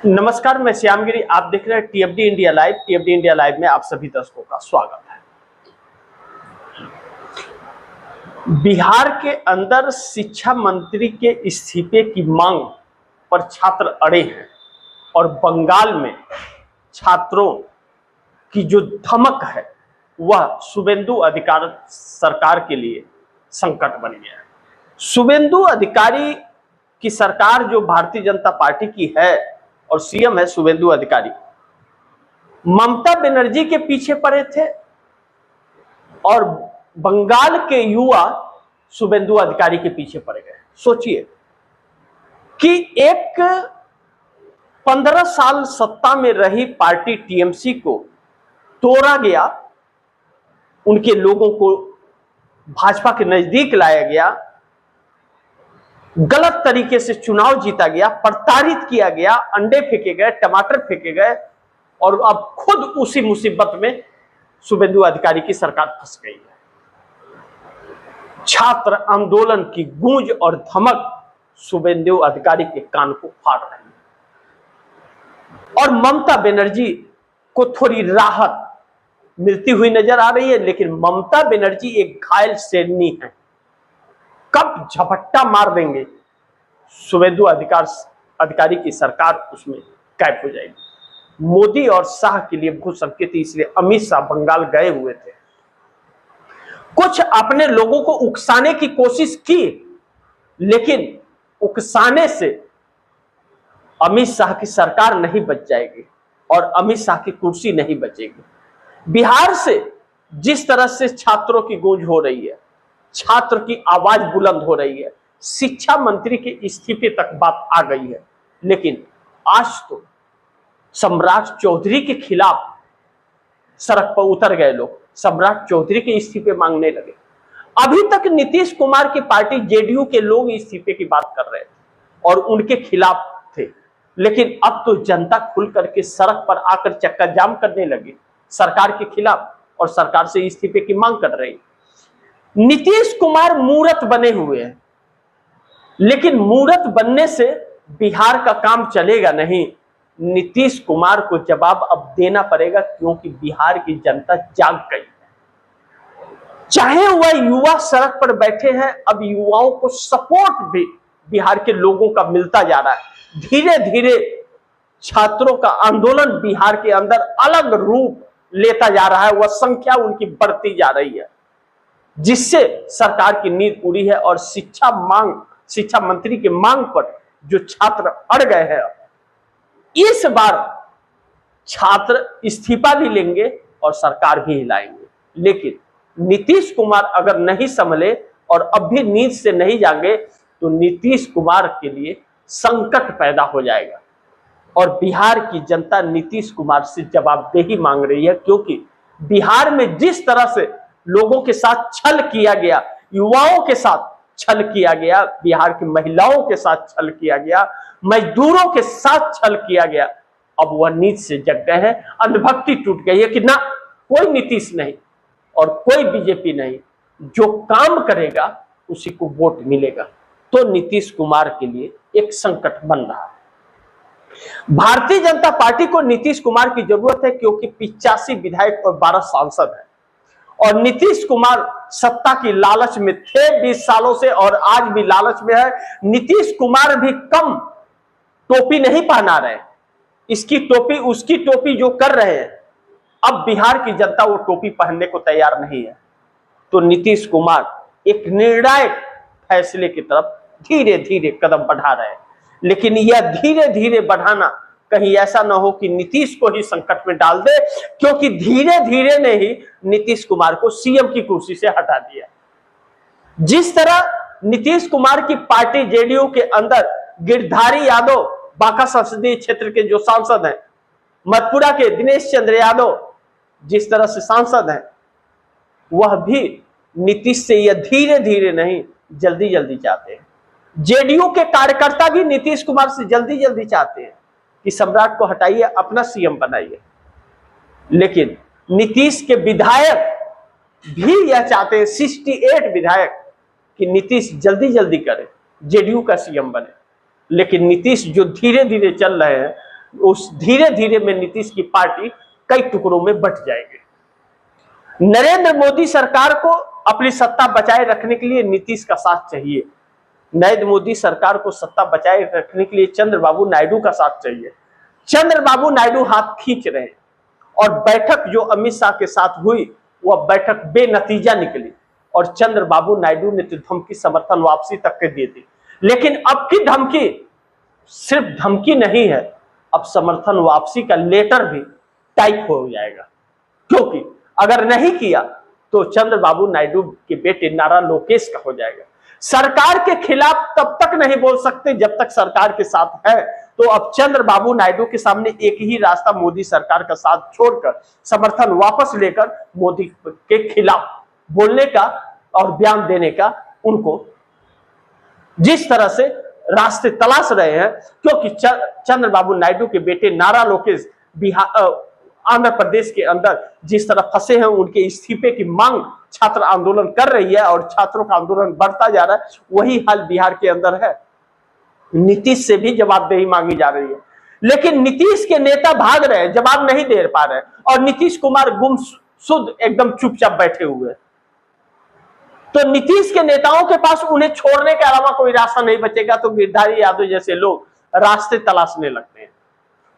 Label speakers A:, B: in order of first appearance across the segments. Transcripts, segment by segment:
A: नमस्कार, मैं श्यामगिरी। आप देख रहे हैं टीएफडी इंडिया लाइव। टीएफडी इंडिया लाइव में आप सभी दर्शकों का स्वागत है। बिहार के अंदर शिक्षा मंत्री के इस्तीफे की मांग पर छात्र अड़े हैं और बंगाल में छात्रों की जो धमक है वह शुभेंदु अधिकारी सरकार के लिए संकट बन गया है। शुभेंदु अधिकारी की सरकार जो भारतीय जनता पार्टी की है और सीएम है शुभेंदु अधिकारी, ममता बनर्जी के पीछे पड़े थे और बंगाल के युवा शुभेंदु अधिकारी के पीछे पड़ गए। सोचिए कि एक 15 साल सत्ता में रही पार्टी टीएमसी को तोड़ा गया, उनके लोगों को भाजपा के नजदीक लाया गया, गलत तरीके से चुनाव जीता गया, प्रताड़ित किया गया, अंडे फेंके गए, टमाटर फेंके गए और अब खुद उसी मुसीबत में शुभेंदु अधिकारी की सरकार फंस गई है। छात्र आंदोलन की गूंज और धमक शुभेंदु अधिकारी के कान को फाड़ रही है और ममता बनर्जी को थोड़ी राहत मिलती हुई नजर आ रही है, लेकिन ममता बनर्जी एक घायल शेरनी है। कब झपट्टा मार देंगे शुभेंदु अधिकारी की सरकार, उसमें कैद हो जाएगी। मोदी और शाह के लिए भू संकेत, इसलिए अमित शाह बंगाल गए हुए थे। कुछ अपने लोगों को उकसाने की कोशिश की, लेकिन उकसाने से अमित शाह की सरकार नहीं बच जाएगी और अमित शाह की कुर्सी नहीं बचेगी। बिहार से जिस तरह से छात्रों की गूंज हो रही है, छात्र की आवाज बुलंद हो रही है, शिक्षा मंत्री के इस्तीफे तक बात आ गई है, लेकिन आज तो सम्राट चौधरी के खिलाफ सड़क पर उतर गए लोग, सम्राट चौधरी के इस्तीफे मांगने लगे। अभी तक नीतीश कुमार की पार्टी जेडीयू के लोग इस्तीफे की बात कर रहे थे और उनके खिलाफ थे, लेकिन अब तो जनता खुल करके सड़क पर आकर चक्का जाम करने लगी सरकार के खिलाफ और सरकार से इस्तीफे की मांग कर रही। नीतीश कुमार मूर्त बने हुए हैं, लेकिन मूर्त बनने से बिहार का काम चलेगा नहीं। नीतीश कुमार को जवाब अब देना पड़ेगा, क्योंकि बिहार की जनता जाग गई है। चाहे वह युवा सड़क पर बैठे हैं, अब युवाओं को सपोर्ट भी बिहार के लोगों का मिलता जा रहा है। धीरे धीरे छात्रों का आंदोलन बिहार के अंदर अलग रूप लेता जा रहा है, वह संख्या उनकी बढ़ती जा रही है, जिससे सरकार की नींद उड़ी है और शिक्षा मंत्री की मांग पर जो छात्र अड़ गए हैं, इस बार छात्र इस्तीफा भी लेंगे और सरकार भी हिलाएंगे। लेकिन नीतीश कुमार अगर नहीं संभले और अब भी नींद से नहीं जागे तो नीतीश कुमार के लिए संकट पैदा हो जाएगा और बिहार की जनता नीतीश कुमार से जवाबदेही मांग रही है, क्योंकि बिहार में जिस तरह से लोगों के साथ छल किया गया, युवाओं के साथ छल किया गया, बिहार की महिलाओं के साथ छल किया गया, मजदूरों के साथ छल किया गया, अब वह नींद से जग गए हैं। अंधभक्ति टूट गई है कि ना, कोई नीतीश नहीं और कोई बीजेपी नहीं, जो काम करेगा उसी को वोट मिलेगा। तो नीतीश कुमार के लिए एक संकट बन रहा है। भारतीय जनता पार्टी को नीतीश कुमार की जरूरत है, क्योंकि 85 विधायक और 12 सांसद हैं और नीतीश कुमार सत्ता की लालच में थे 20 सालों से और आज भी लालच में है। नीतीश कुमार भी कम टोपी नहीं पहना रहे, इसकी टोपी उसकी टोपी जो कर रहे हैं, अब बिहार की जनता वो टोपी पहनने को तैयार नहीं है। तो नीतीश कुमार एक निर्णायक फैसले की तरफ धीरे धीरे कदम बढ़ा रहे हैं, लेकिन यह धीरे धीरे बढ़ाना कहीं ऐसा ना हो कि नीतीश को ही संकट में डाल दे, क्योंकि धीरे धीरे ने ही नीतीश कुमार को सीएम की कुर्सी से हटा दिया। जिस तरह नीतीश कुमार की पार्टी जेडीयू के अंदर गिरधारी यादव, बांका संसदीय क्षेत्र के जो सांसद हैं, मधेपुरा के दिनेश चंद्र यादव जिस तरह से सांसद हैं, वह भी नीतीश से यह धीरे धीरे नहीं जल्दी जल्दी चाहते हैं। जेडीयू के कार्यकर्ता भी नीतीश कुमार से जल्दी जल्दी चाहते हैं कि सम्राट को हटाइए, अपना सीएम बनाइए। लेकिन नीतीश के विधायक भी यह चाहते हैं, 68 विधायक, कि नीतीश जल्दी जल्दी करे, जेडीयू का सीएम बने। लेकिन नीतीश जो धीरे धीरे चल रहे हैं, उस धीरे धीरे में नीतीश की पार्टी कई टुकड़ों में बंट जाएगी। नरेंद्र मोदी सरकार को अपनी सत्ता बचाए रखने के लिए नीतीश का साथ चाहिए। नरेंद्र मोदी सरकार को सत्ता बचाए रखने के लिए चंद्रबाबू नायडू का साथ चाहिए। चंद्रबाबू नायडू हाथ खींच रहे हैं और बैठक जो अमित शाह के साथ हुई वह बैठक बेनतीजा निकली और चंद्रबाबू नायडू ने तो धमकी समर्थन वापसी तक के दे दी। लेकिन अब की धमकी सिर्फ धमकी नहीं है, अब समर्थन वापसी का लेटर भी टाइप हो जाएगा, क्योंकि अगर नहीं किया तो चंद्रबाबू नायडू के बेटे नारा लोकेश का हो जाएगा। सरकार के खिलाफ तब तक नहीं बोल सकते जब तक सरकार के साथ है। तो अब चंद्रबाबू नायडू के सामने एक ही रास्ता, मोदी सरकार का साथ छोड़कर समर्थन वापस लेकर मोदी के खिलाफ बोलने का और बयान देने का उनको जिस तरह से रास्ते तलाश रहे हैं, क्योंकि चंद्रबाबू नायडू के बेटे नारा लोकेश बिहार आंध्र प्रदेश के अंदर जिस तरह फंसे हैं, उनके इस्तीफे की मांग छात्र आंदोलन कर रही है और छात्रों का आंदोलन बढ़ता जा रहा है। वही हाल बिहार के अंदर है। नीतीश से भी जवाबदेही मांगी जा रही है, लेकिन नीतीश के नेता भाग रहे हैं, जवाब नहीं दे पा रहे और नीतीश कुमार गुमसुद एकदम चुपचाप बैठे हुए। तो नीतीश के नेताओं के पास उन्हें छोड़ने के अलावा कोई रास्ता नहीं बचेगा, तो गिरधारी यादव जैसे लोग रास्ते तलाशने लगते हैं।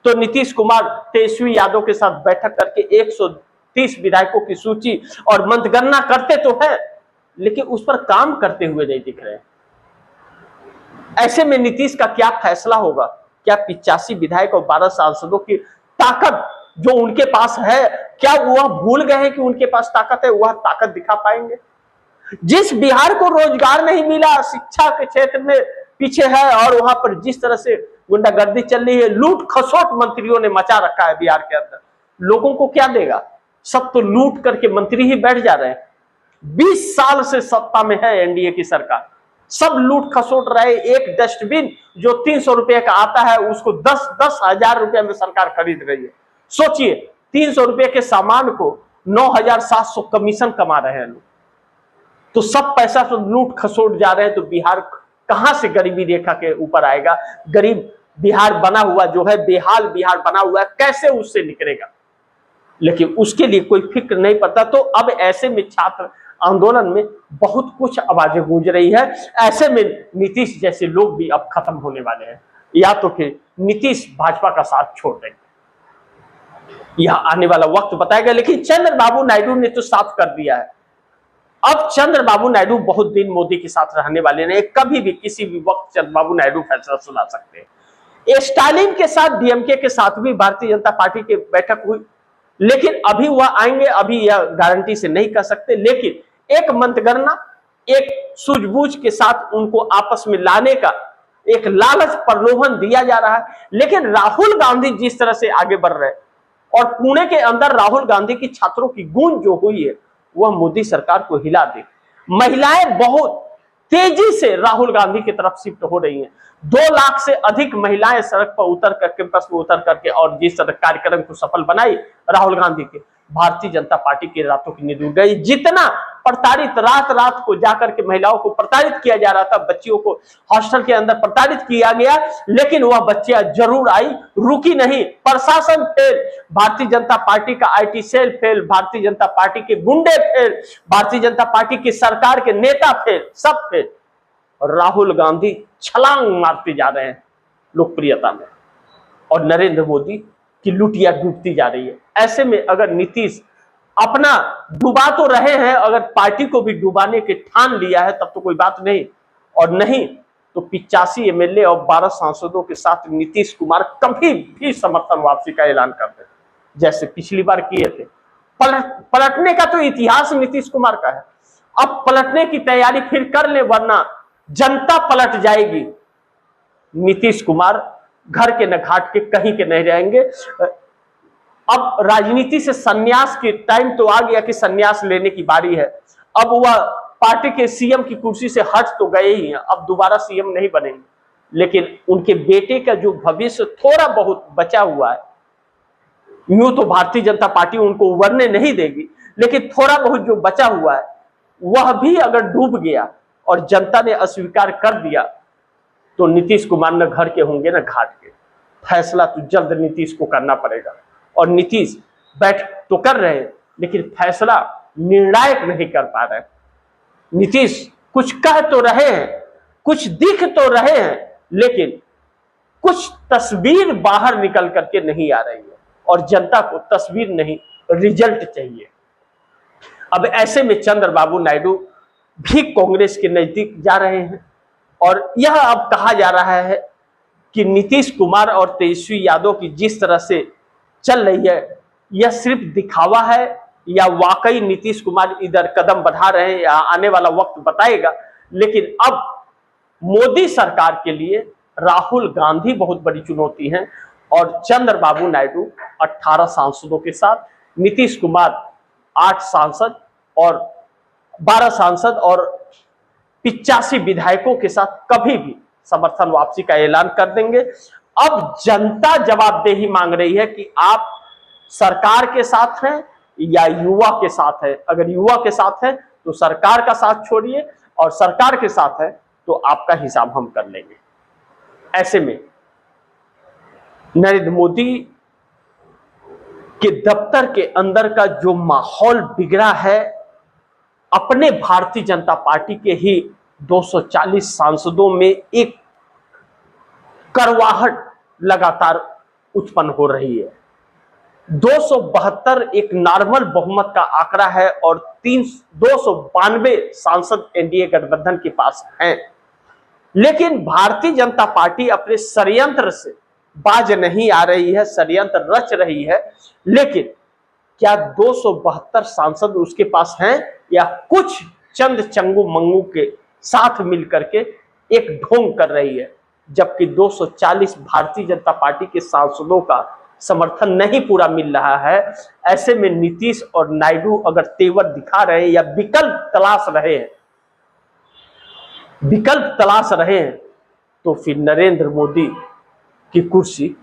A: तो नीतीश कुमार तेजस्वी यादव के साथ बैठक करके 130 विधायकों की सूची और मतगणना करते तो है, लेकिन उस पर काम करते हुए नहीं दिख रहे। ऐसे में नीतीश का क्या फैसला होगा? क्या 85 विधायक और 12 सांसदों की ताकत जो उनके पास है, क्या वह भूल गए हैं कि उनके पास ताकत है? वह ताकत दिखा पाएंगे? जिस बिहार को रोजगार नहीं मिला, शिक्षा के क्षेत्र में पीछे है और वहां पर जिस तरह से गुंडागर्दी चल रही है, लूट खसोट मंत्रियों ने मचा रखा है बिहार के अंदर, लोगों को क्या देगा? सब तो लूट करके मंत्री ही बैठ जा रहे हैं। 20 साल से सत्ता में है एनडीए की सरकार, सब लूट खसोट रहे। एक डस्टबिन जो 300 रुपए का आता है उसको 10-10 हजार रुपए में सरकार खरीद रही है। सोचिए, 300 रुपए के सामान को 9,700 कमीशन कमा रहे हैं लोग। तो सब पैसा तो लूट खसोट जा रहे हैं, तो बिहार कहां से गरीबी रेखा के ऊपर आएगा? गरीब बिहार बना हुआ जो है, बेहाल बिहार बना हुआ है, कैसे उससे निकलेगा? लेकिन उसके लिए कोई फिक्र नहीं पड़ता। तो अब ऐसे में छात्र आंदोलन में बहुत कुछ आवाजें गूंज रही है। ऐसे में नीतीश जैसे लोग भी अब खत्म होने वाले हैं, या तो फिर नीतीश भाजपा का साथ छोड़ देंगे, यह आने वाला वक्त बताएगा। लेकिन चंद्रबाबू नायडू ने तो साफ कर दिया है, अब चंद्रबाबू नायडू बहुत दिन मोदी के साथ रहने वाले नहीं। कभी भी किसी भी वक्त चंद्रबाबू नायडू फैसला सुना सकते हैं। स्टालिन के साथ, डीएमके के साथ भी भारतीय जनता पार्टी की बैठक हुई, लेकिन अभी वह आएंगे, अभी यह गारंटी से नहीं कर सकते। लेकिन एक मतगणना, एक सूझबूझ के साथ उनको आपस में लाने का एक लालच प्रलोभन दिया जा रहा है। लेकिन राहुल गांधी जिस तरह से आगे बढ़ रहे हैं और पुणे के अंदर राहुल गांधी की छात्रों की गूंज जो हुई है, वह मोदी सरकार को हिला दे। महिलाएं बहुत तेजी से राहुल गांधी की तरफ शिफ्ट हो रही हैं। 2 लाख से अधिक महिलाएं सड़क पर उतर कर, कैंपस में उतर करके और जिस तरह कार्यक्रम को सफल बनाई राहुल गांधी के, भारतीय जनता पार्टी की रातों की नींद उड़ गई। जितना प्रताड़ित रात रात को जाकर के महिलाओं को प्रताड़ित किया जा रहा था, बच्चियों को हॉस्टल के अंदर प्रताड़ित किया गया, लेकिन वह बच्चियां जरूर आई, रुकी नहीं। प्रशासन फेल, भारतीय जनता पार्टी का IT cell fail, Bharatiya Janata party के गुंडे फेल, भारतीय जनता पार्टी की सरकार के नेता फेल, सब फेल। राहुल गांधी छलांग मारते जा रहे हैं लोकप्रियता में और नरेंद्र मोदी की लुटिया डूबती जा रही है। ऐसे में अगर नीतीश अपना डुबा तो रहे हैं, अगर पार्टी को भी डुबाने के ठान लिया है तब तो कोई बात नहीं, और नहीं तो 85 एमएलए और 12 सांसदों के साथ नीतीश कुमार कभी भी समर्थन वापसी का ऐलान कर दे, जैसे पिछली बार किए थे। पलटने का तो इतिहास नीतीश कुमार का है। अब पलटने की तैयारी फिर कर ले, वरना जनता पलट जाएगी। नीतीश कुमार घर के न घाट के कहीं के नहीं रहेंगे। अब राजनीति से सन्यास की टाइम तो आ गया कि सन्यास लेने की बारी है। अब वह पार्टी के सीएम की कुर्सी से हट तो गए ही हैं, अब दोबारा सीएम नहीं बनेंगे, लेकिन उनके बेटे का जो भविष्य थोड़ा बहुत बचा हुआ है, यूं तो भारतीय जनता पार्टी उनको उभरने नहीं देगी, लेकिन थोड़ा बहुत जो बचा हुआ है वह भी अगर डूब गया और जनता ने अस्वीकार कर दिया तो नीतीश कुमार न घर के होंगे न घाट के। फैसला तो जल्द नीतीश को करना पड़ेगा। और नीतीश बैठ तो कर रहे हैं लेकिन फैसला निर्णायक नहीं कर पा रहे। नीतीश कुछ कह तो रहे हैं, कुछ दिख तो रहे हैं, लेकिन कुछ तस्वीर बाहर निकल करके नहीं आ रही है और जनता को तस्वीर नहीं, रिजल्ट चाहिए। अब ऐसे में चंद्रबाबू नायडू भी कांग्रेस के नजदीक जा रहे हैं और यह अब कहा जा रहा है कि नीतीश कुमार और तेजस्वी यादव की जिस तरह से चल रही है यह सिर्फ दिखावा है या वाकई नीतीश कुमार इधर कदम बढ़ा रहे हैं, या आने वाला वक्त बताएगा। लेकिन अब मोदी सरकार के लिए राहुल गांधी बहुत बड़ी चुनौती है और चंद्रबाबू नायडू 18 सांसदों के साथ, नीतीश कुमार 8 सांसद और 12 सांसद और 85 विधायकों के साथ कभी भी समर्थन वापसी का ऐलान कर देंगे। अब जनता जवाबदेही मांग रही है कि आप सरकार के साथ हैं या युवा के साथ है। अगर युवा के साथ है तो सरकार का साथ छोड़िए और सरकार के साथ है तो आपका हिसाब हम कर लेंगे। ऐसे में नरेंद्र मोदी के दफ्तर के अंदर का जो माहौल बिगड़ा है, अपने भारतीय जनता पार्टी के ही 240 सांसदों में एक करवाहट लगातार उत्पन्न हो रही है। 272 एक नॉर्मल बहुमत का आंकड़ा है और 292 सांसद एनडीए गठबंधन के पास हैं। लेकिन भारतीय जनता पार्टी अपने षड्यंत्र से बाज नहीं आ रही है, षड्यंत्र रच रही है। लेकिन क्या 272 सांसद उसके पास हैं या कुछ चंद चंगू मंगू के साथ मिलकर के एक ढोंग कर रही है, जबकि 240 भारतीय जनता पार्टी के सांसदों का समर्थन नहीं पूरा मिल रहा है। ऐसे में नीतीश और नायडू अगर तेवर दिखा रहे हैं या विकल्प तलाश रहे हैं तो फिर नरेंद्र मोदी की कुर्सी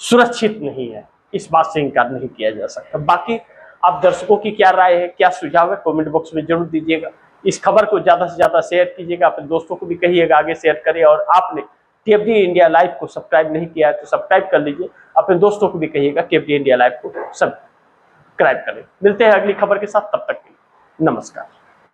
A: सुरक्षित नहीं है, इस बात से इनकार नहीं किया जा सकता। बाकी आप दर्शकों की क्या राय है, क्या सुझाव है, कमेंट बॉक्स में जरूर दीजिएगा। इस खबर को ज्यादा से ज्यादा शेयर कीजिएगा, अपने दोस्तों को भी कहिएगा आगे शेयर करें। और आपने केएफडी इंडिया लाइव को सब्सक्राइब नहीं किया है तो सब्सक्राइब कर लीजिए, अपने दोस्तों को भी कहिएगा केएफडी इंडिया लाइव को सब्सक्राइब करें। मिलते हैं अगली खबर के साथ, तब तक के लिए नमस्कार।